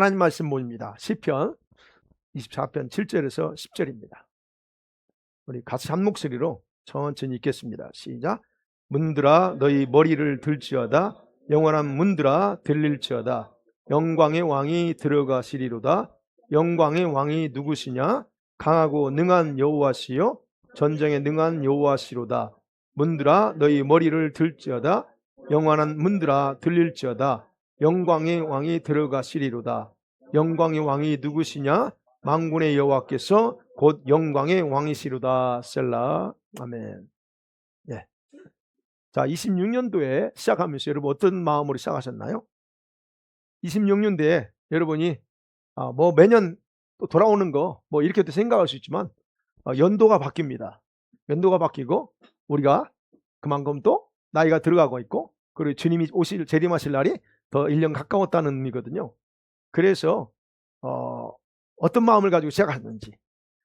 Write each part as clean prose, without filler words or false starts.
하나님 말씀 모입니다. 시편 24편 7절에서 10절입니다. 우리 같이 한 목소리로 천천히 읽겠습니다. 시작. 문들아 너희 머리를 들지어다. 영원한 문들아 들릴지어다. 영광의 왕이 들어가시리로다. 영광의 왕이 누구시냐? 강하고 능한 여호와시요 전쟁에 능한 여호와시로다. 문들아 너희 머리를 들지어다. 영원한 문들아 들릴지어다. 영광의 왕이 들어가시리로다. 영광의 왕이 누구시냐? 만군의 여호와께서 곧 영광의 왕이시로다. 셀라. 아멘. 예. 자, 26년도에 시작하면서 여러분 어떤 마음으로 시작하셨나요? 26년도에 여러분이 뭐 매년 또 돌아오는 거 뭐 이렇게도 생각할 수 있지만 연도가 바뀝니다. 연도가 바뀌고 우리가 그만큼 또 나이가 들어가고 있고 그리고 주님이 재림하실 날이 더 1년 가까웠다는 의미거든요. 그래서 어떤 마음을 가지고 시작하셨는지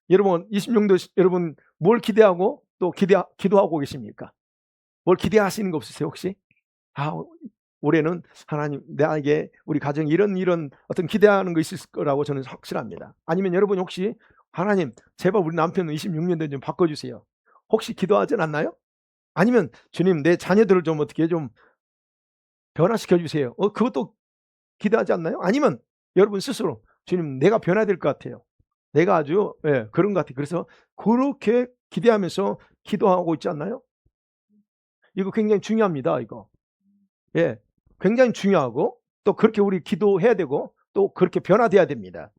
여러분 26년도 여러분 뭘 기대하고 또 기도하고 계십니까? 뭘 기대하시는 거 없으세요 혹시? 올해는 하나님 나에게 우리 가정에 이런 어떤 기대하는 거 있을 거라고 저는 확실합니다. 아니면 여러분 혹시 하나님 제발 우리 남편은 26년도에 좀 바꿔주세요. 혹시 기도하진 않나요? 아니면 주님 내 자녀들을 좀 어떻게 좀 변화시켜 주세요. 그것도 기대하지 않나요? 아니면 여러분 스스로 주님 내가 변화될 것 같아요. 내가 아주 그런 것 같아요. 그래서 그렇게 기대하면서 기도하고 있지 않나요? 이거 굉장히 중요합니다. 이거. 예, 굉장히 중요하고 또 그렇게 우리 기도해야 되고 또 그렇게 변화돼야 됩니다.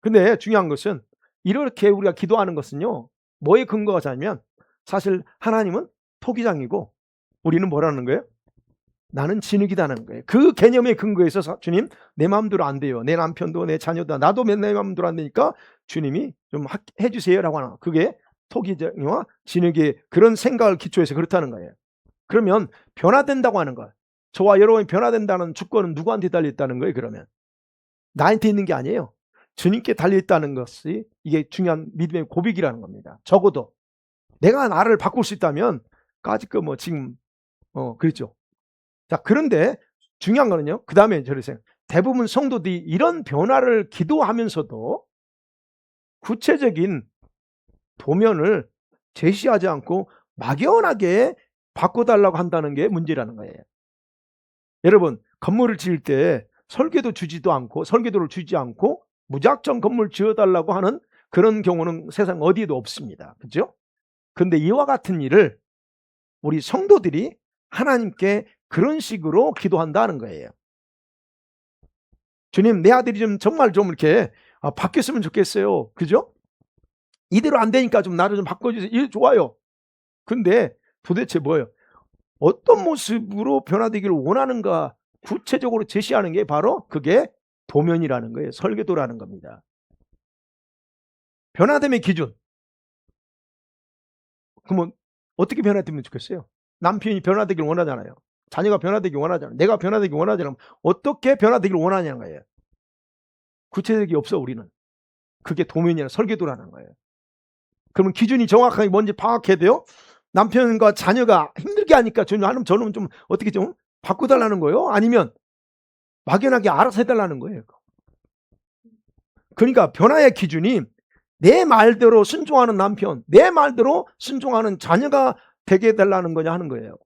근데 중요한 것은 이렇게 우리가 기도하는 것은요. 뭐에 근거가 자냐면 사실 하나님은 토기장이고 우리는 뭐라는 거예요? 나는 진흙이다는 거예요. 그 개념의 근거에서 주님 내 마음대로 안 돼요. 내 남편도 내 자녀도 나도 내 마음대로 안 되니까 주님이 좀 해주세요 라고 하는 그게 토기장이와 진흙의 그런 생각을 기초해서 그렇다는 거예요. 그러면 변화된다고 하는 것 저와 여러분이 변화된다는 주권은 누구한테 달려있다는 거예요? 그러면 나한테 있는 게 아니에요. 주님께 달려있다는 것이 이게 중요한 믿음의 고백이라는 겁니다. 적어도 내가 나를 바꿀 수 있다면 까짓 거 뭐 지금 그렇죠. 자 그런데 중요한 거는요. 그 다음에 저러세요. 대부분 성도들이 이런 변화를 기도하면서도 구체적인 도면을 제시하지 않고 막연하게 바꿔달라고 한다는 게 문제라는 거예요. 여러분 건물을 지을 때 설계도를 주지 않고 무작정 건물 지어달라고 하는 그런 경우는 세상 어디에도 없습니다. 그렇죠? 그런데 이와 같은 일을 우리 성도들이 하나님께 그런 식으로 기도한다는 거예요. 주님 내 아들이 좀 정말 좀 이렇게 바뀌었으면 좋겠어요. 그죠? 이대로 안 되니까 좀 나를 좀 바꿔주세요. 예, 좋아요. 근데 도대체 뭐예요? 어떤 모습으로 변화되기를 원하는가 구체적으로 제시하는 게 바로 그게 도면이라는 거예요. 설계도라는 겁니다. 변화됨의 기준. 그러면 어떻게 변화되면 좋겠어요? 남편이 변화되기를 원하잖아요. 자녀가 변화되기를 원하잖아요. 내가 변화되기를 원하잖아요. 어떻게 변화되기를 원하냐는 거예요. 구체적이 없어 우리는. 그게 도면이나 설계도라는 거예요. 그러면 기준이 정확하게 뭔지 파악해야 돼요. 남편과 자녀가 힘들게 하니까 저는 좀 어떻게 좀 바꿔달라는 거예요? 아니면 막연하게 알아서 해달라는 거예요. 그러니까 변화의 기준이 내 말대로 순종하는 남편, 내 말대로 순종하는 자녀가 되게 해달라는 거냐 하는 거예요.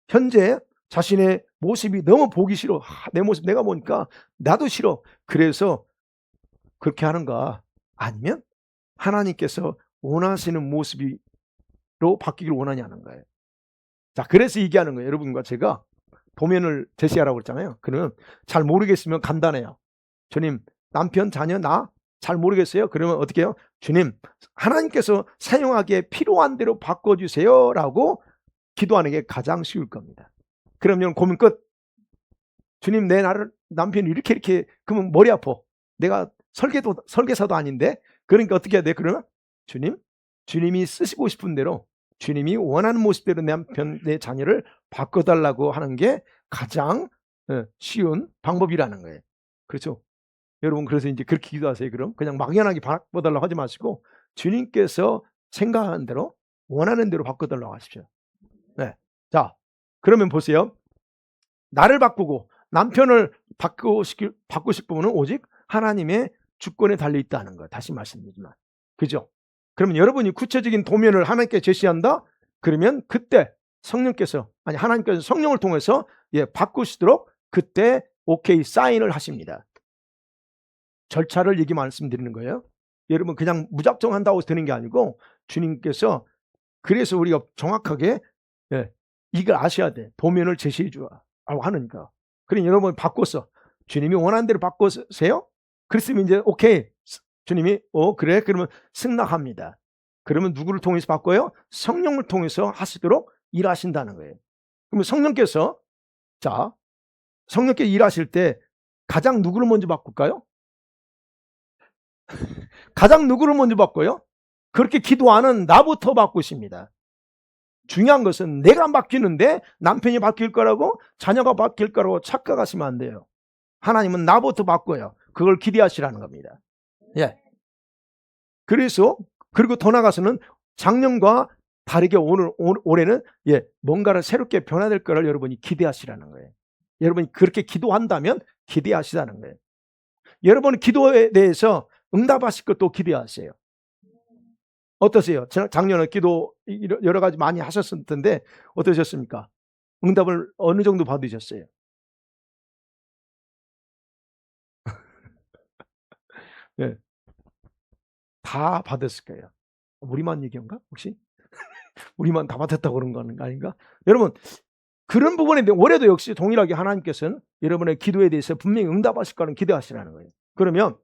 현재 자신의 모습이 너무 보기 싫어. 내 모습 내가 보니까 나도 싫어. 그래서 그렇게 하는가? 아니면 하나님께서 원하시는 모습으로 바뀌기를 원하냐는 거예요. 자, 그래서 얘기하는 거예요. 여러분과 제가 도면을 제시하라고 했잖아요. 그러면 잘 모르겠으면 간단해요. 주님, 남편, 자녀, 나 잘 모르겠어요. 그러면 어떻게 해요? 주님, 하나님께서 사용하기에 필요한 대로 바꿔주세요 라고 기도하는 게 가장 쉬울 겁니다. 그러면 고민 끝. 주님, 내 남편이 이렇게 그러면 머리 아파. 내가 설계사도 아닌데 그러니까 어떻게 해야 돼? 그러면 주님이 쓰시고 싶은 대로 주님이 원하는 모습대로 내 남편, 내 자녀를 바꿔달라고 하는 게 가장 쉬운 방법이라는 거예요. 그렇죠? 여러분 그래서 이제 그렇게 기도하세요. 그럼 그냥 막연하게 바꿔달라고 하지 마시고 주님께서 생각하는 대로 원하는 대로 바꿔달라고 하십시오. 네. 자, 그러면 보세요. 나를 바꾸고 남편을 바꾸실 부분은 오직 하나님의 주권에 달려 있다는 거 다시 말씀드리지만, 그죠? 그러면 여러분이 구체적인 도면을 하나님께 제시한다? 그러면 그때 하나님께서 성령을 통해서 바꾸시도록 그때 오케이 사인을 하십니다. 절차를 얘기 말씀드리는 거예요. 여러분 그냥 무작정 한다고 되는 게 아니고 주님께서 그래서 우리가 정확하게 이걸 아셔야 돼. 도면을 제시해 주라고 하니까. 그러니 여러분 바꿨어. 주님이 원하는 대로 바꾸세요. 그랬으면 이제 오케이. 주님이 그래 그러면 승낙합니다. 그러면 누구를 통해서 바꿔요? 성령을 통해서 하시도록 일하신다는 거예요. 그러면 성령께서 일하실 때 가장 누구를 먼저 바꿀까요? 가장 누구를 먼저 바꿔요? 그렇게 기도하는 나부터 바꾸십니다. 중요한 것은 내가 바뀌는데 남편이 바뀔 거라고 자녀가 바뀔 거라고 착각하시면 안 돼요. 하나님은 나부터 바꿔요. 그걸 기대하시라는 겁니다. 그래서 그리고 더 나가서는 작년과 다르게 올해는 뭔가를 새롭게 변화될 거를 여러분이 기대하시라는 거예요. 여러분이 그렇게 기도한다면 기대하시라는 거예요. 여러분 기도에 대해서 응답하실 것도 기대하세요. 어떠세요? 작년에 기도 여러 가지 많이 하셨을 텐데 어떠셨습니까? 응답을 어느 정도 받으셨어요? 다 받았을 거예요. 우리만 얘기한가? 혹시? 우리만 다 받았다고 그런 거 아닌가? 여러분 그런 부분에 대해 올해도 역시 동일하게 하나님께서는 여러분의 기도에 대해서 분명히 응답하실 거는 기대하시라는 거예요. 그러면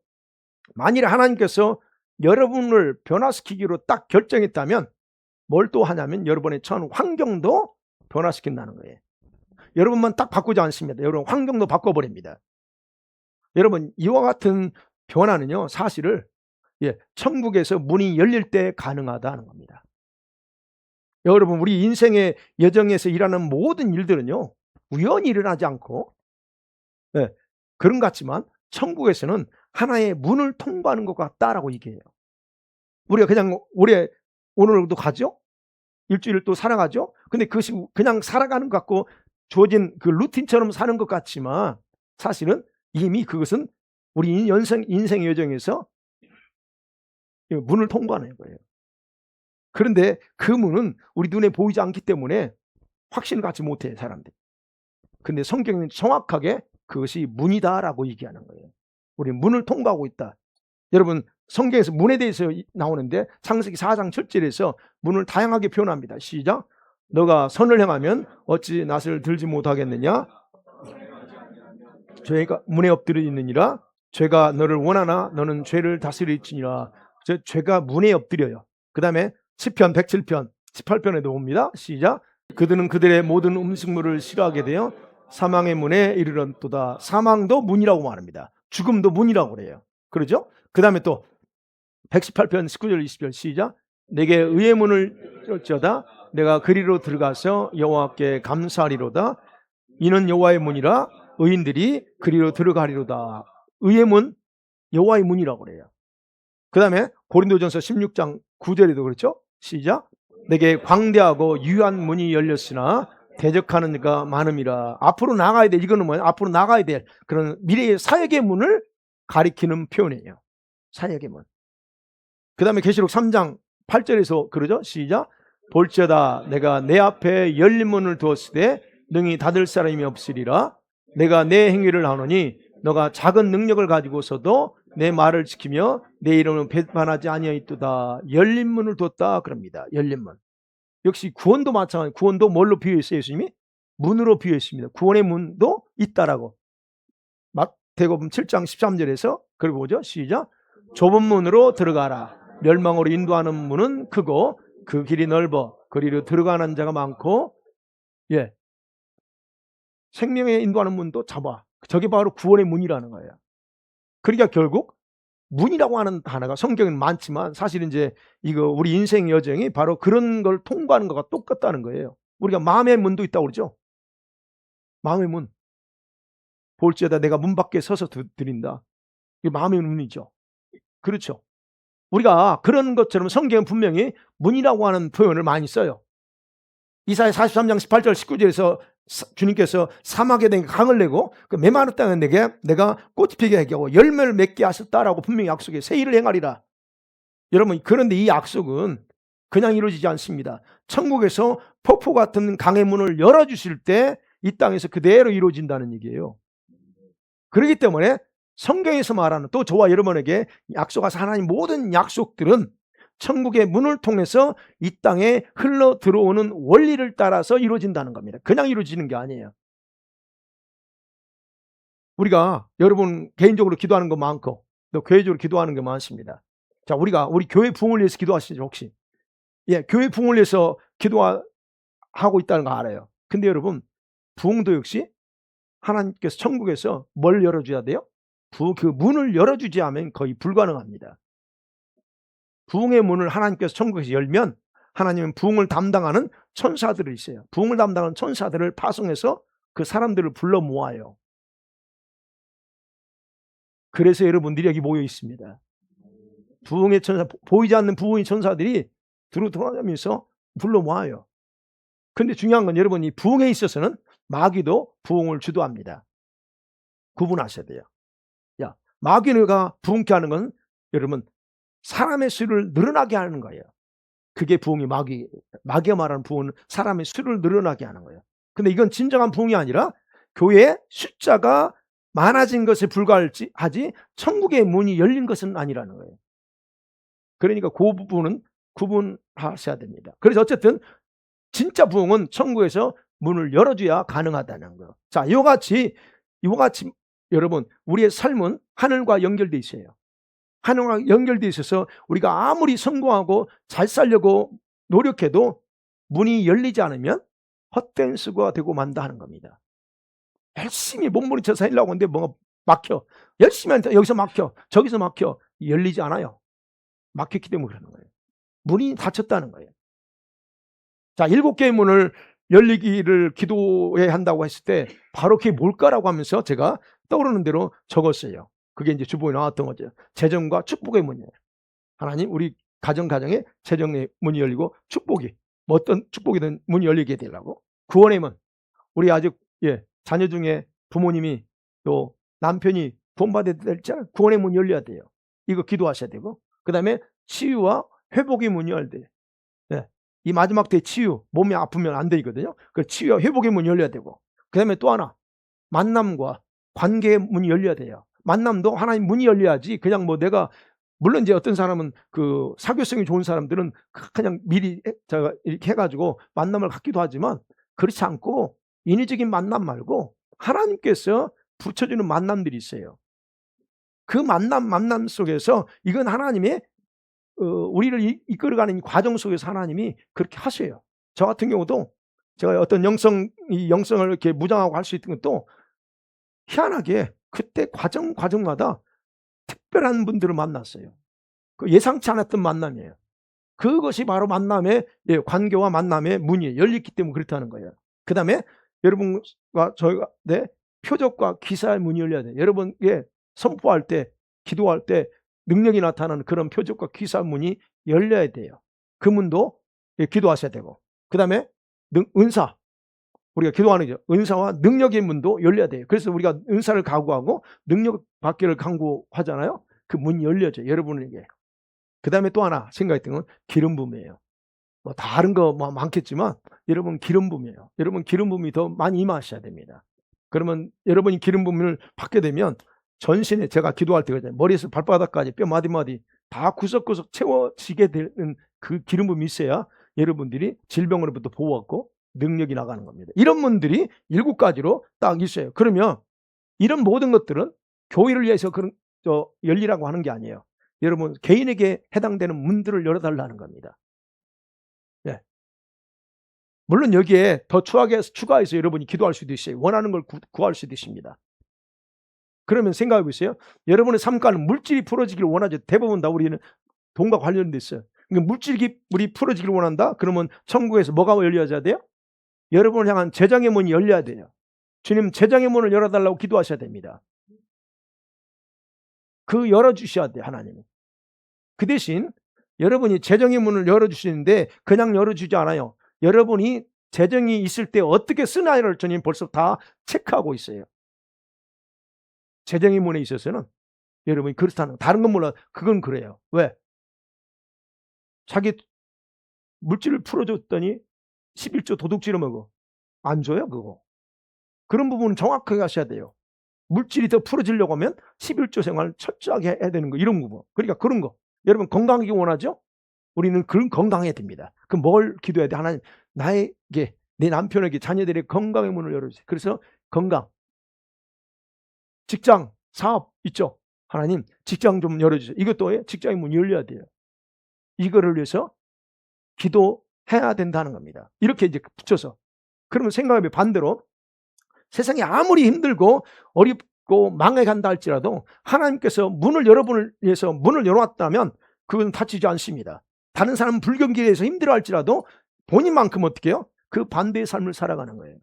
만일에 하나님께서 여러분을 변화시키기로 딱 결정했다면 뭘 또 하냐면 여러분의 처한 환경도 변화시킨다는 거예요. 여러분만 딱 바꾸지 않습니다. 여러분 환경도 바꿔버립니다. 여러분 이와 같은 변화는요 사실을 천국에서 문이 열릴 때 가능하다는 겁니다. 여러분 우리 인생의 여정에서 일하는 모든 일들은요 우연히 일어나지 않고 그런 것 같지만 천국에서는 하나의 문을 통과하는 것 같다라고 얘기해요. 우리가 그냥 오늘도 가죠? 일주일 또 살아가죠? 근데 그것이 그냥 살아가는 것 같고 주어진 그 루틴처럼 사는 것 같지만 사실은 이미 그것은 우리 인생의 여정에서 문을 통과하는 거예요. 그런데 그 문은 우리 눈에 보이지 않기 때문에 확신을 갖지 못해 사람들이. 근데 성경은 정확하게 그것이 문이다라고 얘기하는 거예요. 우리 문을 통과하고 있다. 여러분 성경에서 문에 대해서 나오는데 창세기 4장 7절에서 문을 다양하게 표현합니다. 시작. 너가 선을 행하면 어찌 낫을 들지 못하겠느냐. 죄가 문에 엎드려 있느니라. 죄가 너를 원하나 너는 죄를 다스릴지니라. 죄가 문에 엎드려요. 그 다음에 시편 107편 18편에도 옵니다. 시작. 그들은 그들의 모든 음식물을 싫어하게 되어 사망의 문에 이르렀도다. 사망도 문이라고 말합니다. 죽음도 문이라고 그래요. 그러죠? 그 다음에 또 118편 19절 20절 시작. 내게 의의 문을 열지어다. 내가 그리로 들어가서 여호와께 감사하리로다. 이는 여호와의 문이라 의인들이 그리로 들어가리로다. 의의 문, 여호와의 문이라고 그래요. 그 다음에 고린도전서 16장 9절에도 그렇죠? 시작. 내게 광대하고 유한 문이 열렸으나 대적하는 이가 많음이라. 앞으로 나가야 돼. 이거는 뭐예요? 앞으로 나가야 될 그런 미래의 사역의 문을 가리키는 표현이에요. 사역의 문. 그 다음에 계시록 3장 8절에서 그러죠? 시작. 볼지어다 내가 내 앞에 열린 문을 두었으되 능히 닫을 사람이 없으리라. 내가 내 행위를 하노니 너가 작은 능력을 가지고서도 내 말을 지키며 내 이름을 배반하지 아니하였도다. 열린 문을 두었다 그럽니다. 열린 문. 역시 구원도 마찬가지. 구원도 뭘로 비유했어요? 예수님이? 문으로 비유했습니다. 구원의 문도 있다라고. 마태복음 7장 13절에서 그걸 보죠. 시작. 좁은 문으로 들어가라. 멸망으로 인도하는 문은 크고 그 길이 넓어 그리로 들어가는 자가 많고 생명에 인도하는 문도 좁아. 저게 바로 구원의 문이라는 거예요. 그러니까 결국 문이라고 하는 단어가 성경에는 많지만 사실 이제 이거 우리 인생 여정이 바로 그런 걸 통과하는 것과 똑같다는 거예요. 우리가 마음의 문도 있다고 그러죠. 마음의 문. 볼지어다 내가 문 밖에 서서 드린다. 이게 마음의 문이죠. 그렇죠. 우리가 그런 것처럼 성경은 분명히 문이라고 하는 표현을 많이 써요. 이사야 43장 18절 19절에서 주님께서 사막에 강을 내고 그 메마른 땅에 내가 꽃이 피게 하게 하고 열매를 맺게 하셨다라고 분명히 약속해 새 일을 행하리라. 여러분, 그런데 이 약속은 그냥 이루어지지 않습니다. 천국에서 폭포 같은 강의 문을 열어주실 때 이 땅에서 그대로 이루어진다는 얘기예요. 그렇기 때문에 성경에서 말하는, 또 저와 여러분에게 약속하신 하나님 모든 약속들은 천국의 문을 통해서 이 땅에 흘러 들어오는 원리를 따라서 이루어진다는 겁니다. 그냥 이루어지는 게 아니에요. 우리가 여러분 개인적으로 기도하는 거 많고 또 교회적으로 기도하는 게 많습니다. 자, 우리 교회 부흥을 위해서 기도하시죠, 혹시? 예, 교회 부흥을 위해서 기도하고 있다는 거 알아요. 근데 여러분, 부흥도 역시 하나님께서 천국에서 뭘 열어줘야 돼요? 그 문을 열어주지 않으면 거의 불가능합니다. 부흥의 문을 하나님께서 천국에서 열면 하나님은 부흥을 담당하는 천사들이 있어요. 부흥을 담당하는 천사들을 파송해서 그 사람들을 불러 모아요. 그래서 여러분들이 여기 모여 있습니다. 부흥의 천사, 보이지 않는 부흥의 천사들이 돌아다니면서 불러 모아요. 근데 중요한 건 여러분, 이 부흥에 있어서는 마귀도 부흥을 주도합니다. 구분하셔야 돼요. 야, 마귀가 부흥케 하는 건 여러분 사람의 수를 늘어나게 하는 거예요. 그게 부흥이 마귀가 말하는 부흥은 사람의 수를 늘어나게 하는 거예요. 근데 이건 진정한 부흥이 아니라 교회의 숫자가 많아진 것에 불과하지 천국의 문이 열린 것은 아니라는 거예요. 그러니까 그 부분은 구분하셔야 됩니다. 그래서 어쨌든 진짜 부흥은 천국에서 문을 열어줘야 가능하다는 거. 자, 이와 같이 여러분, 우리의 삶은 하늘과 연결돼 있어요. 하늘과 연결돼 있어서 우리가 아무리 성공하고 잘 살려고 노력해도 문이 열리지 않으면 헛된 수고가 되고 만다 하는 겁니다. 열심히 몸부림쳐서 하려고 하는데 뭐가 막혀. 열심히 하는데 여기서 막혀, 저기서 막혀. 열리지 않아요. 막혔기 때문에 그러는 거예요. 문이 닫혔다는 거예요. 자, 7개의 문을 열리기를 기도해야 한다고 했을 때 바로 그게 뭘까라고 하면서 제가 떠오르는 대로 적었어요. 그게 이제 주보에 나왔던 거죠. 재정과 축복의 문이에요. 하나님, 우리 가정에 재정의 문이 열리고 축복이, 어떤 축복이든 문이 열리게 되려고. 구원의 문, 우리 아직 자녀 중에 부모님이 또 남편이 구원받아야 될지는 구원의 문이 열려야 돼요. 이거 기도하셔야 되고, 그 다음에 치유와 회복의 문이 열려야 돼요. 이 마지막 때 치유, 몸이 아프면 안 되거든요. 그 치유와 회복의 문이 열려야 되고, 그 다음에 또 하나, 만남과 관계의 문이 열려야 돼요. 만남도 하나님 문이 열려야지 그냥 뭐 내가, 물론 이제 어떤 사람은 그 사교성이 좋은 사람들은 그냥 미리 이렇게 해가지고 만남을 갖기도 하지만 그렇지 않고 인위적인 만남 말고 하나님께서 붙여주는 만남들이 있어요. 그 만남 속에서 이건 하나님의 우리를 이끌어가는 과정 속에서 하나님이 그렇게 하셔요. 저 같은 경우도 제가 어떤 영성을 이렇게 무장하고 할 수 있던 것도 희한하게 그때 과정마다 특별한 분들을 만났어요. 그 예상치 않았던 만남이에요. 그것이 바로 만남의 관계와 만남의 문이 열렸기 때문에 그렇다는 거예요. 그 다음에 여러분과 저희가 표적과 기사의 문이 열려야 돼요. 여러분 선포할 때, 기도할 때 능력이 나타나는 그런 표적과 기사 문이 열려야 돼요. 그 문도 기도하셔야 되고, 그 다음에 은사, 우리가 기도하는 거죠. 은사와 능력의 문도 열려야 돼요. 그래서 우리가 은사를 각오하고 능력 받기를 강구하잖아요. 그 문이 열려져요, 여러분에게. 그 다음에 또 하나 생각했던 건 기름 부음이에요. 뭐 다른 거 많겠지만 여러분 기름 부음이에요. 여러분 기름 부음이 더 많이 임하셔야 됩니다. 그러면 여러분이 기름 부음을 받게 되면 전신에, 제가 기도할 때 머리에서 발바닥까지 뼈 마디마디 다 구석구석 채워지게 되는 그 기름 부음이 있어야 여러분들이 질병으로부터 보호받고 능력이 나가는 겁니다. 이런 문들이 7가지로 딱 있어요. 그러면 이런 모든 것들은 교회를 위해서 열리라고 하는 게 아니에요. 여러분 개인에게 해당되는 문들을 열어달라는 겁니다. 물론 여기에 더 추가해서 여러분이 기도할 수도 있어요. 원하는 걸 구할 수도 있습니다. 그러면 생각해 보세요. 여러분의 삶가는 물질이 풀어지기를 원하죠. 대부분 다 우리는 돈과 관련돼 있어요. 그러니까 물질이 우리 풀어지기를 원한다? 그러면 천국에서 뭐가 열려야 돼요? 여러분을 향한 재정의 문이 열려야 돼요. 주님, 재정의 문을 열어달라고 기도하셔야 됩니다. 그 열어주셔야 돼요, 하나님이. 그 대신 여러분이 재정의 문을 열어주시는데 그냥 열어주지 않아요. 여러분이 재정이 있을 때 어떻게 쓰나를 주님 벌써 다 체크하고 있어요. 재정의 문에 있어서는 여러분이 그렇다는, 다른 건 몰라. 그건 그래요. 왜? 자기 물질을 풀어줬더니 11조 도둑질을 먹어. 안 줘요, 그거. 그런 부분은 정확하게 하셔야 돼요. 물질이 더 풀어지려고 하면 11조 생활 철저하게 해야 되는 거, 이런 부분. 그러니까 그런 거. 여러분 건강하기 원하죠? 우리는 그런 건강해야 됩니다. 그럼 뭘 기도해야 돼? 하나님, 나에게, 내 남편에게, 자녀들의 건강의 문을 열어주세요. 그래서 건강, 직장, 사업 있죠? 하나님, 직장 좀 열어주세요. 이것도 직장의 문이 열려야 돼요. 이거를 위해서 기도해야 된다는 겁니다. 이렇게 이제 붙여서. 그러면 생각해보면 반대로 세상이 아무리 힘들고 어렵고 망해간다 할지라도 하나님께서 문을 여러분을 위해서 문을 열어왔다면 그건 닫히지 않습니다. 다른 사람은 불경기에서 힘들어 할지라도 본인만큼 어떻게 해요? 그 반대의 삶을 살아가는 거예요.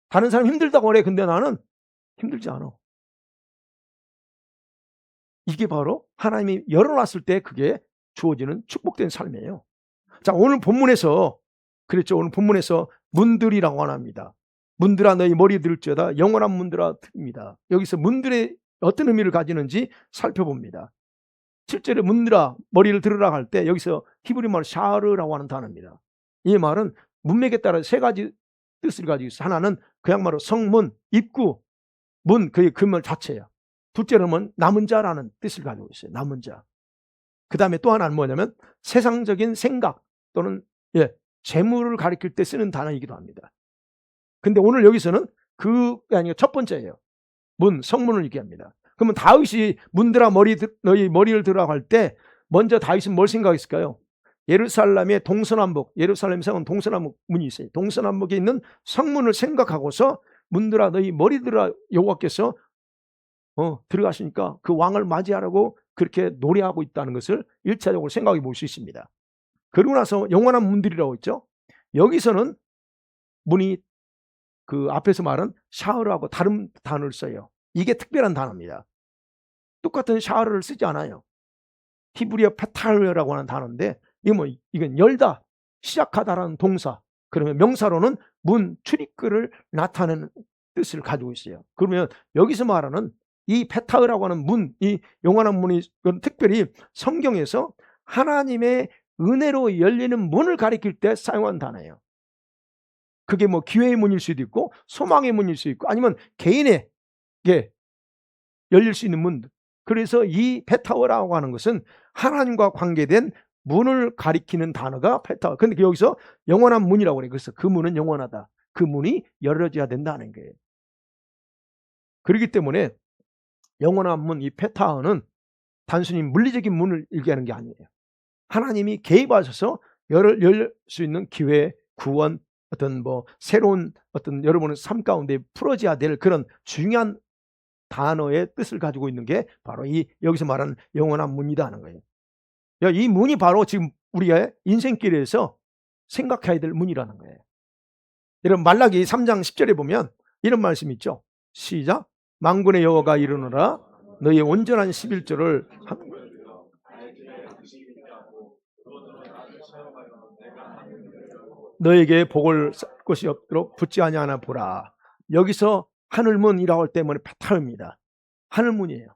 다른 사람 힘들다고 그래. 근데 나는 힘들지 않아. 이게 바로 하나님이 열어놨을 때 그게 주어지는 축복된 삶이에요. 자, 오늘 본문에서 그랬죠. 오늘 본문에서 문들이라고 합니다. 문들아 너희 머리 들을지어다 영원한 문들아 들입니다. 여기서 문들의 어떤 의미를 가지는지 살펴봅니다. 실제로 문들아 머리를 들으라 할 때 여기서 히브리 말 샤르라고 하는 단어입니다. 이 말은 문맥에 따라 세 가지 뜻을 가지고 있어요. 하나는 그냥 말로 성문, 입구, 문, 그의 그 말 자체예요. 둘째로는 남은 자라는 뜻을 가지고 있어요. 남은 자. 그 다음에 또 하나는 뭐냐면 세상적인 생각 또는 재물을 가리킬 때 쓰는 단어이기도 합니다. 근데 오늘 여기서는 그게 아니라 첫 번째예요. 문, 성문을 얘기합니다. 그러면 다윗이 문들아 너희 머리를 들어 갈 때 먼저 다윗은 뭘 생각했을까요? 예루살렘의 동서남북, 예루살렘 성은 동서남북 문이 있어요. 동서남북에 있는 성문을 생각하고서 문들아 너희 머리 들어 여호와께서 들어가시니까 그 왕을 맞이하라고 그렇게 노래하고 있다는 것을 1차적으로 생각해 볼 수 있습니다. 그러고 나서 영원한 문들이라고 있죠. 여기서는 문이 그 앞에서 말한 샤르하고 다른 단어를 써요. 이게 특별한 단어입니다. 똑같은 샤르를 쓰지 않아요. 히브리어 페탈라고 하는 단어인데 이건 열다, 시작하다라는 동사. 그러면 명사로는 문, 출입구를 나타내는 뜻을 가지고 있어요. 그러면 여기서 말하는 이 페타흐라고 하는 문, 이 영원한 문이 특별히 성경에서 하나님의 은혜로 열리는 문을 가리킬 때 사용한 단어예요. 그게 뭐 기회의 문일 수도 있고 소망의 문일 수도 있고 아니면 개인에게 열릴 수 있는 문. 그래서 이 페타워라고 하는 것은 하나님과 관계된 문을 가리키는 단어가 페타워. 근데 여기서 영원한 문이라고 그래요. 그래서 그 문은 영원하다. 그 문이 열려져야 된다는 거예요. 그렇기 때문에 영원한 문, 이 페타워는 단순히 물리적인 문을 얘기하는 게 아니에요. 하나님이 개입하셔서 열 수 있는 기회, 구원, 어떤 뭐 새로운 어떤 여러분의 삶 가운데 풀어져야 될 그런 중요한 단어의 뜻을 가지고 있는 게 바로 이 여기서 말하는 영원한 문이다 하는 거예요. 이 문이 바로 지금 우리의 인생길에서 생각해야 될 문이라는 거예요. 여러분 말라기 3장 10절에 보면 이런 말씀이 있죠. 시작. 만군의 여호와가 이르노라 너희의 온전한 11조를 너에게 복을 살 것이 없도록 붙지 아니하나 보라. 여기서 하늘문이라고 할 때문에 페타입니다. 하늘문이에요.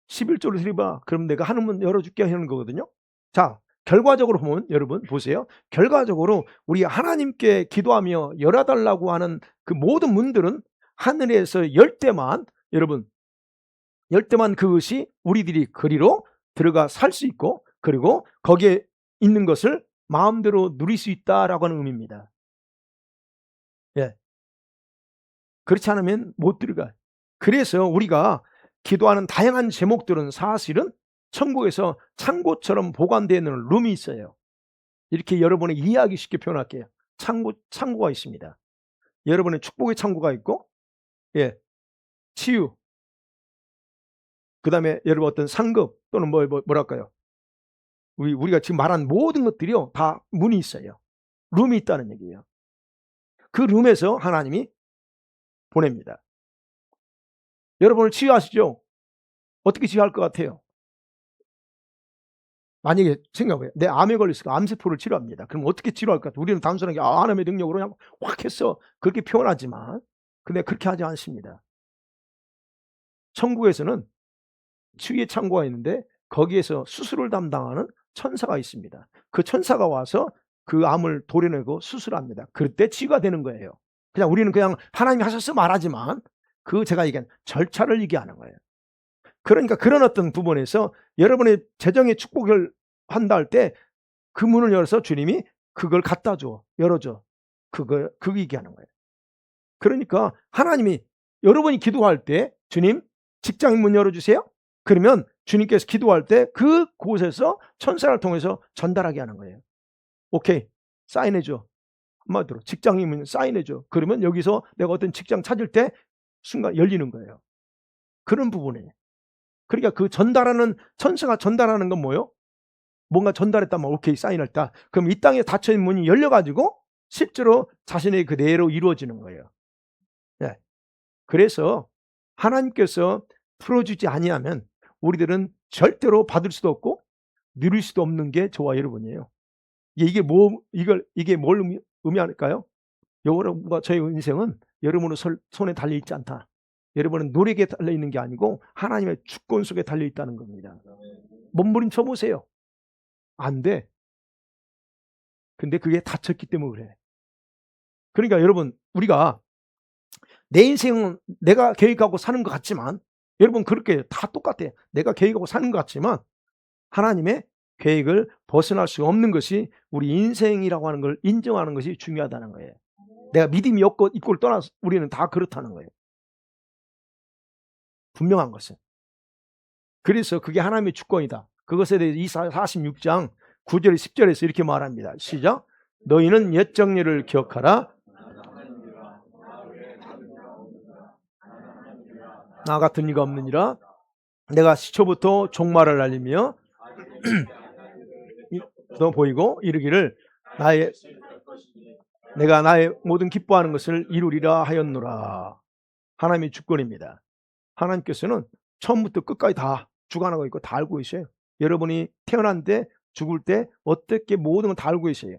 11조를 드려봐. 그럼 내가 하늘문 열어줄게 하는 거거든요. 자, 결과적으로 보면 여러분 보세요. 결과적으로 우리 하나님께 기도하며 열어달라고 하는 그 모든 문들은 하늘에서 열 때만 여러분 열 때만 그것이 우리들이 거리로 들어가 살 수 있고 그리고 거기에 있는 것을 마음대로 누릴 수 있다라고 하는 의미입니다. 그렇지 않으면 못 들어가요. 그래서 우리가 기도하는 다양한 제목들은 사실은 천국에서 창고처럼 보관되어 있는 룸이 있어요. 이렇게 여러분의 이해하기 쉽게 표현할게요. 창고가 있습니다. 여러분의 축복의 창고가 있고 치유, 그 다음에 여러분 어떤 상급 또는 뭐랄까요. 우리가 지금 말한 모든 것들이요 다 문이 있어요. 룸이 있다는 얘기예요. 그 룸에서 하나님이 보냅니다. 여러분을 치유하시죠? 어떻게 치유할 것 같아요? 만약에 생각해봐요. 내 암에 걸렸으니까 암세포를 치료합니다. 그럼 어떻게 치료할까? 우리는 단순하게 하나님의 능력으로 그냥 확 했어. 그렇게 표현하지만 근데 그렇게 하지 않습니다. 천국에서는 치유의 창고가 있는데 거기에서 수술을 담당하는 천사가 있습니다. 그 천사가 와서 그 암을 도려내고 수술합니다. 그때 치유가 되는 거예요. 그냥 우리는 그냥 하나님이 하셨어 말하지만 그 제가 얘기한 절차를 얘기하는 거예요. 그러니까 그런 어떤 부분에서 여러분의 재정의 축복을 한다 할 때 그 문을 열어서 주님이 그걸 갖다 줘. 열어줘. 그거 얘기하는 거예요. 그러니까 하나님이 여러분이 기도할 때 주님 직장인 문 열어주세요. 그러면 주님께서 기도할 때 그곳에서 천사를 통해서 전달하게 하는 거예요. 오케이. 사인해줘. 한마디로 직장인 문 사인해줘. 그러면 여기서 내가 어떤 직장 찾을 때 순간 열리는 거예요. 그런 부분이에요. 그러니까 그 전달하는 천사가 전달하는 건 뭐예요? 뭔가 전달했다면 오케이 사인했다. 그럼 이 땅에 닫혀있는 문이 열려가지고 실제로 자신의 그대로 이루어지는 거예요. 네. 그래서 하나님께서 풀어주지 아니하면 우리들은 절대로 받을 수도 없고 누릴 수도 없는 게 저와 여러분이에요. 이게 뭘 의미할까요? 여러분과 저의 인생은 여러분의 손에 달려있지 않다. 여러분은 노력에 달려있는 게 아니고 하나님의 주권 속에 달려있다는 겁니다. 몸부림쳐 보세요. 안 돼. 근데 그게 닫혔기 때문에 그래. 그러니까 여러분 우리가 내 인생은 내가 계획하고 사는 것 같지만 여러분 그렇게 다 똑같아요. 내가 계획하고 사는 것 같지만 하나님의 계획을 벗어날 수 없는 것이 우리 인생이라고 하는 걸 인정하는 것이 중요하다는 거예요. 내가 믿음이 없고 있고를 떠나서 우리는 다 그렇다는 거예요. 분명한 것은. 그래서 그게 하나님의 주권이다. 그것에 대해서 이사야 46장 9절 10절에서 이렇게 말합니다. 시작. 너희는 옛 정례를 기억하라. 나 같은 이가 없느니라. 내가 시초부터 종말을 날리며 너 보이고 이르기를 내가 나의 모든 기뻐하는 것을 이루리라 하였노라. 하나님의 주권입니다. 하나님께서는 처음부터 끝까지 다 주관하고 있고 다 알고 계셔요. 여러분이 태어난 때 죽을 때 어떻게 모든 걸 다 알고 계셔요.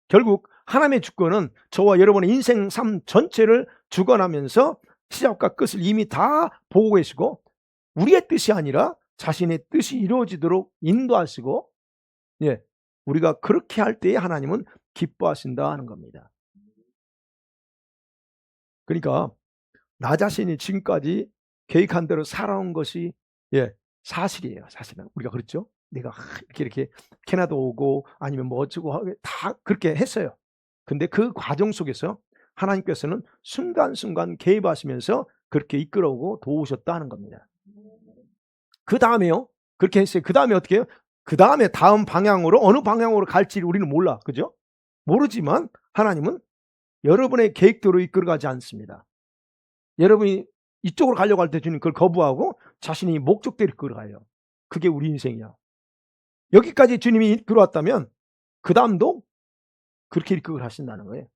결국 하나님의 주권은 저와 여러분의 인생 삶 전체를 주관하면서 시작과 끝을 이미 다 보고 계시고 우리의 뜻이 아니라 자신의 뜻이 이루어지도록 인도하시고 우리가 그렇게 할 때에 하나님은 기뻐하신다 하는 겁니다. 그러니까 나 자신이 지금까지 계획한 대로 살아온 것이 사실이에요. 사실은 우리가 그렇죠. 내가 이렇게 캐나다 오고 아니면 뭐 어쩌고 다 그렇게 했어요. 근데 그 과정 속에서 하나님께서는 순간순간 개입하시면서 그렇게 이끌어오고 도우셨다는 겁니다. 그 다음에요. 그렇게 했어요. 그 다음에 어떻게 해요? 그 다음에 다음 방향으로 어느 방향으로 갈지 우리는 몰라. 그죠? 모르지만 하나님은 여러분의 계획대로 이끌어가지 않습니다. 여러분이 이쪽으로 가려고 할 때 주님 그걸 거부하고 자신이 목적대로 이끌어가요. 그게 우리 인생이야. 여기까지 주님이 이끌어왔다면 그 다음도 그렇게 이끌어 하신다는 거예요.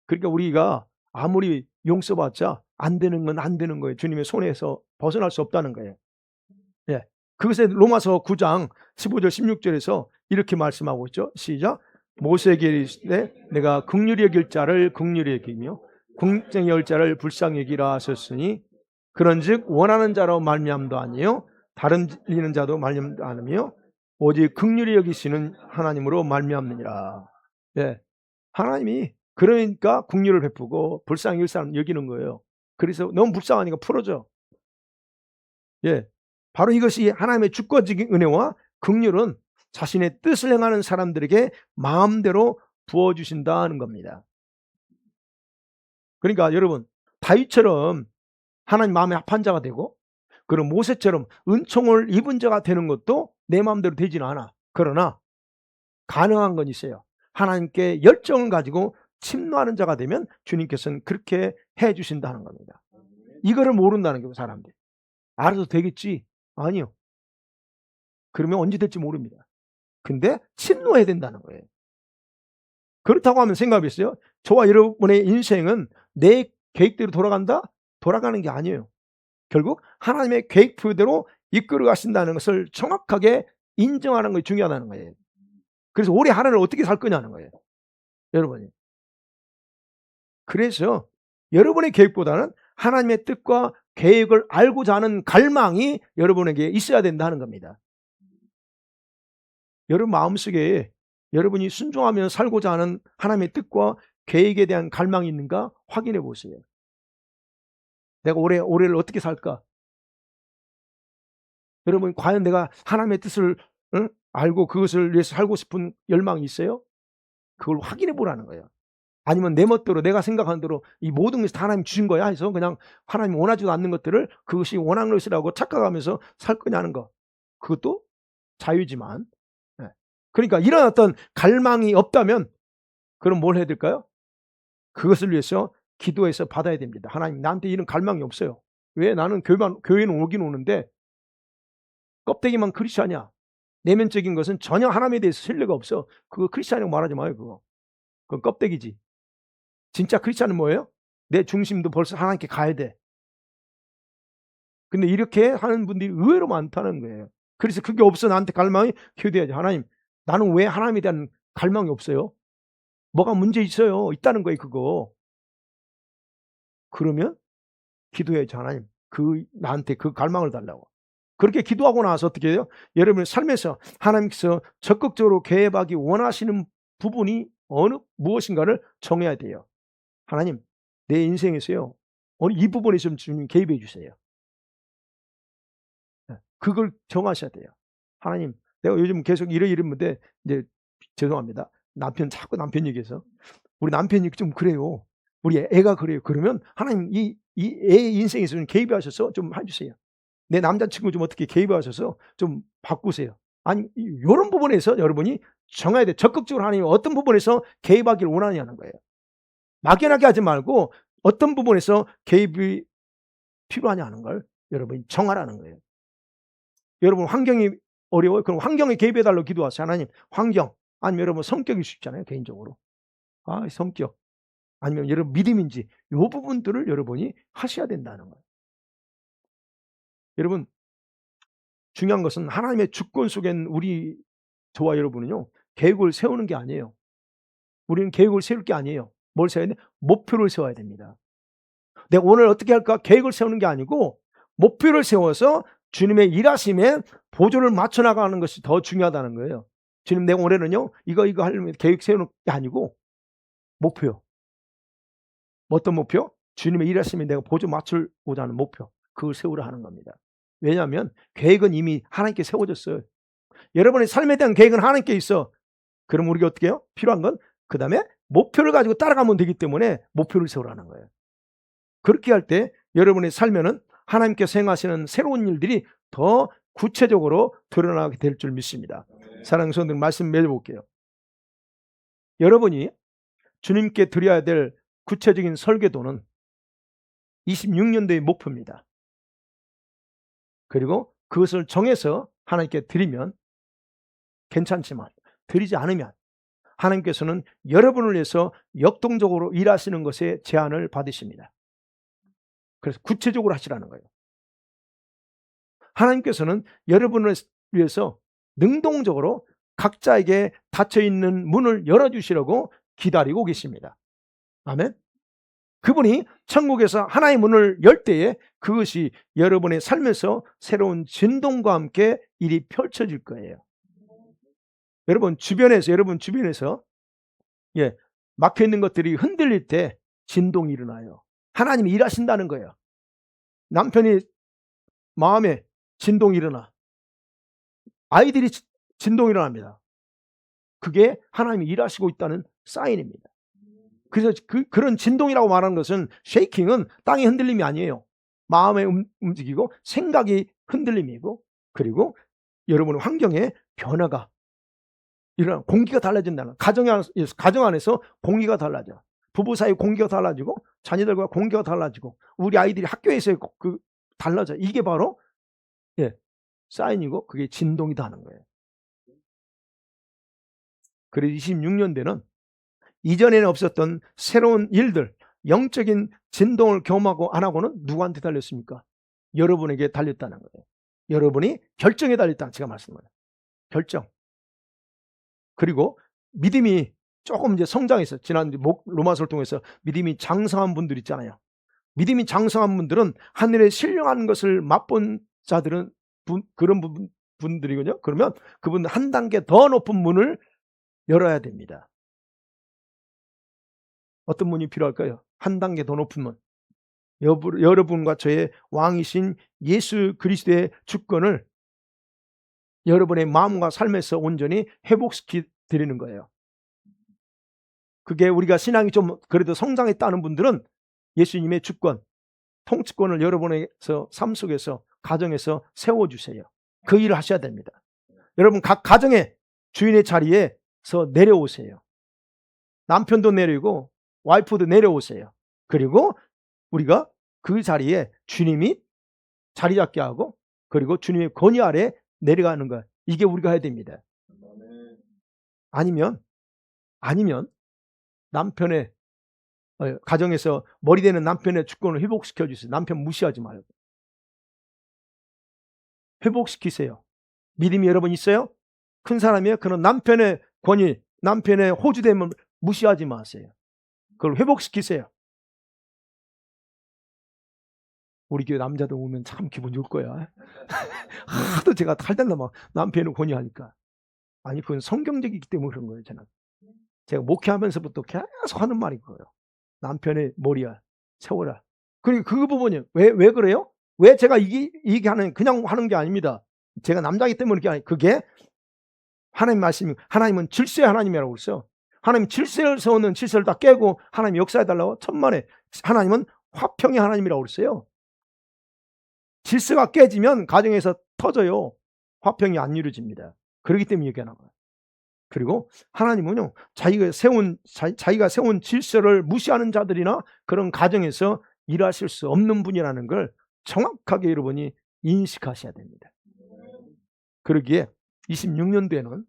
그러니까 우리가 아무리 용 써봤자 안 되는 건 안 되는 거예요. 주님의 손에서 벗어날 수 없다는 거예요. 그것에 로마서 9장 15절 16절에서 이렇게 말씀하고 있죠. 시작. 모세에게 이르시되 내가 긍휼히 여길 자를 긍휼히 여기며 공정히 여길 자를 불쌍히 여기라 하셨으니 그런즉 원하는 자로 말미암도 아니요 다른 리는 자도 말미암도 아니며 오직 긍휼히 여기시는 하나님으로 말미암느니라. 하나님이 그러니까 긍휼을 베푸고 불쌍히 여길 사람 여기는 거예요. 그래서 너무 불쌍하니까 풀어줘. 바로 이것이 하나님의 주권적인 은혜와 긍휼은 자신의 뜻을 행하는 사람들에게 마음대로 부어주신다는 겁니다. 그러니까 여러분 다윗처럼 하나님 마음에 합한 자가 되고 그리고 모세처럼 은총을 입은 자가 되는 것도 내 마음대로 되지는 않아. 그러나 가능한 건 있어요. 하나님께 열정을 가지고 침노하는 자가 되면 주님께서는 그렇게 해주신다는 겁니다. 이거를 모른다는 거예요. 사람들이. 알아서 되겠지? 아니요. 그러면 언제 될지 모릅니다. 근데 침노해야 된다는 거예요. 그렇다고 하면 생각해보세요. 저와 여러분의 인생은 내 계획대로 돌아간다? 돌아가는 게 아니에요. 결국 하나님의 계획표대로 이끌어 가신다는 것을 정확하게 인정하는 것이 중요하다는 거예요. 그래서 올해 하루를 어떻게 살 거냐는 거예요, 여러분이. 그래서 여러분의 계획보다는 하나님의 뜻과 계획을 알고자 하는 갈망이 여러분에게 있어야 된다는 겁니다. 여러분 마음속에 여러분이 순종하며 살고자 하는 하나님의 뜻과 계획에 대한 갈망이 있는가 확인해 보세요. 내가 올해를 어떻게 살까? 여러분 과연 내가 하나님의 뜻을 알고 그것을 위해서 살고 싶은 열망이 있어요? 그걸 확인해 보라는 거예요. 아니면 내 멋대로 내가 생각하는 대로 이 모든 것이 다 하나님 주신 거야 해서 그냥 하나님 원하지도 않는 것들을 그것이 원하는 것이라고 착각하면서 살 거냐는 거. 그것도 자유지만. 예. 그러니까 이런 어떤 갈망이 없다면 그럼 뭘 해야 될까요? 그것을 위해서 기도해서 받아야 됩니다. 하나님 나한테 이런 갈망이 없어요. 왜 나는 교회는 오긴 오는데 껍데기만 크리스찬이야. 내면적인 것은 전혀 하나님에 대해서 신뢰가 없어. 그거 크리스찬이라고 말하지 마요. 그건 껍데기지. 진짜 크리스찬은 뭐예요? 내 중심도 벌써 하나님께 가야 돼. 근데 이렇게 하는 분들이 의외로 많다는 거예요. 그래서 그게 없어 나한테 갈망이 기도해야지. 하나님 나는 왜 하나님에 대한 갈망이 없어요? 뭐가 문제 있어요? 있다는 거예요 그거. 그러면 기도해야지. 하나님 나한테 그 갈망을 달라고. 그렇게 기도하고 나서 어떻게 해요? 여러분의 삶에서 하나님께서 적극적으로 개입하기 원하시는 부분이 무엇인가를 정해야 돼요. 하나님 내 인생에서요 이 부분에 좀 주님 개입해 주세요. 그걸 정하셔야 돼요. 하나님 내가 요즘 계속 이러는데 이제 죄송합니다. 자꾸 남편 얘기해서 우리 남편이 좀 그래요. 우리 애가 그래요. 그러면 하나님 이 애 인생에서 좀 개입해 하셔서 좀 해주세요. 내 남자친구 좀 어떻게 개입해 하셔서 좀 바꾸세요. 아니 요런 부분에서 여러분이 정해야 돼요. 적극적으로 하나님 어떤 부분에서 개입하기를 원하느냐는 거예요. 막연하게 하지 말고 어떤 부분에서 개입이 필요하냐는 걸 여러분이 정하라는 거예요. 여러분 환경이 어려워요? 그럼 환경에 개입해 달라고 기도하세요. 하나님 환경 아니면 여러분 성격이 쉽잖아요 개인적으로. 성격 아니면 여러분 믿음인지 요 부분들을 여러분이 하셔야 된다는 거예요. 여러분 중요한 것은 하나님의 주권 속엔 저와 여러분은요 계획을 세우는 게 아니에요. 우리는 계획을 세울 게 아니에요. 뭘 세워야 돼? 목표를 세워야 됩니다. 내가 오늘 어떻게 할까 계획을 세우는 게 아니고 목표를 세워서 주님의 일하심에 보조를 맞춰 나가는 것이 더 중요하다는 거예요. 주님 내가 올해는요 이거 하려면 계획 세우는 게 아니고 목표. 어떤 목표? 주님의 일하심에 내가 보조 맞추고자 하는 목표. 그걸 세우라 하는 겁니다. 왜냐하면 계획은 이미 하나님께 세워졌어요. 여러분의 삶에 대한 계획은 하나님께 있어. 그럼 우리가 어떻게 해요? 필요한 건 그다음에 목표를 가지고 따라가면 되기 때문에 목표를 세우라는 거예요. 그렇게 할 때 여러분의 삶에는 하나님께서 행하시는 새로운 일들이 더 구체적으로 드러나게 될 줄 믿습니다. 사랑하는 성도들 말씀 맺어볼게요. 여러분이 주님께 드려야 될 구체적인 설계도는 26년도의 목표입니다. 그리고 그것을 정해서 하나님께 드리면 괜찮지만 드리지 않으면 하나님께서는 여러분을 위해서 역동적으로 일하시는 것에 제한을 받으십니다. 그래서 구체적으로 하시라는 거예요. 하나님께서는 여러분을 위해서 능동적으로 각자에게 닫혀있는 문을 열어주시려고 기다리고 계십니다. 아멘. 그분이 천국에서 하나의 문을 열 때에 그것이 여러분의 삶에서 새로운 진동과 함께 일이 펼쳐질 거예요. 여러분 주변에서 막혀있는 것들이 흔들릴 때 진동이 일어나요. 하나님이 일하신다는 거예요. 남편이 마음에 진동이 일어나. 아이들이 진동이 일어납니다. 그게 하나님이 일하시고 있다는 사인입니다. 그래서 그런 진동이라고 말하는 것은 쉐이킹은 땅의 흔들림이 아니에요. 마음에 움직이고 생각이 흔들림이고 그리고 여러분의 환경에 변화가 일어나 공기가 달라진다는 가정 안에서 공기가 달라져. 부부 사이 공기가 달라지고 자녀들과 공기가 달라지고 우리 아이들이 학교에서의 달라져. 이게 바로 사인이고 그게 진동이다 하는 거예요. 그래서 26년대는 이전에는 없었던 새로운 일들, 영적인 진동을 경험하고 안 하고는 누구한테 달렸습니까? 여러분에게 달렸다는 거예요. 여러분이 결정에 달렸다 제가 말씀드려요. 결정. 그리고 믿음이 조금 이제 성장해서 지난 로마서를 통해서 믿음이 장성한 분들 있잖아요. 믿음이 장성한 분들은 하늘의 신령한 것을 맛본 자들은 그런 분들이거든요. 그러면 그분 한 단계 더 높은 문을 열어야 됩니다. 어떤 문이 필요할까요? 한 단계 더 높은 문. 여러분과 저의 왕이신 예수 그리스도의 주권을 여러분의 마음과 삶에서 온전히 회복시켜 드리는 거예요. 그게 우리가 신앙이 좀 그래도 성장했다는 분들은 예수님의 주권, 통치권을 여러분의 삶 속에서 가정에서 세워주세요. 그 일을 하셔야 됩니다. 여러분 각 가정의 주인의 자리에서 내려오세요. 남편도 내리고 와이프도 내려오세요. 그리고 우리가 그 자리에 주님이 자리 잡게 하고 그리고 주님의 권위 아래 내려가는 것, 이게 우리가 해야 됩니다. 아니면 남편의 가정에서 머리 되는 남편의 주권을 회복시켜 주세요. 남편 무시하지 말고 회복시키세요. 믿음이 여러분 있어요? 큰 사람이에요? 그런 남편의 권위, 남편의 호주됨을 무시하지 마세요. 그걸 회복시키세요. 우리 교회 남자도 오면 참 기분 좋을 거야. 하도 제가 탈단다 막 남편의 권위하니까. 아니 그건 성경적이기 때문에 그런 거예요. 저는 제가 목회하면서부터 계속 하는 말이 그거예요. 남편의 머리야 세워라. 그리고 그 부분이 왜 그래요? 왜 제가 이게 그냥 하는 게 아닙니다. 제가 남자이기 때문에 그게 아니에요. 그게 하나님 말씀이, 하나님은 질서의 하나님이라고 그랬어요. 하나님 질서를 세우는 질서를 다 깨고 하나님 역사해달라고 천만에. 하나님은 화평의 하나님이라고 그랬어요. 질서가 깨지면 가정에서 터져요. 화평이 안 이루어집니다. 그렇기 때문에 얘기하는 거예요. 그리고 하나님은요, 자기가 세운 질서를 무시하는 자들이나 그런 가정에서 일하실 수 없는 분이라는 걸 정확하게 여러분이 인식하셔야 됩니다. 그러기에 26년도에는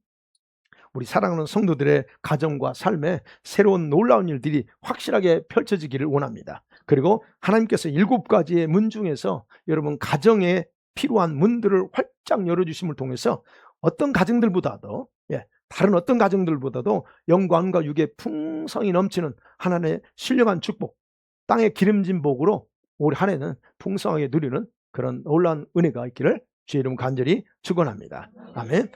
우리 사랑하는 성도들의 가정과 삶에 새로운 놀라운 일들이 확실하게 펼쳐지기를 원합니다. 그리고 하나님께서 7가지의 문 중에서 여러분 가정에 필요한 문들을 활짝 열어주심을 통해서 어떤 가정들보다도 다른 어떤 가정들보다도 영광과 육의 풍성이 넘치는 하나님의 신령한 축복, 땅의 기름진 복으로 올 한 해는 풍성하게 누리는 그런 놀라운 은혜가 있기를 주의 이름 간절히 축원합니다. 아멘.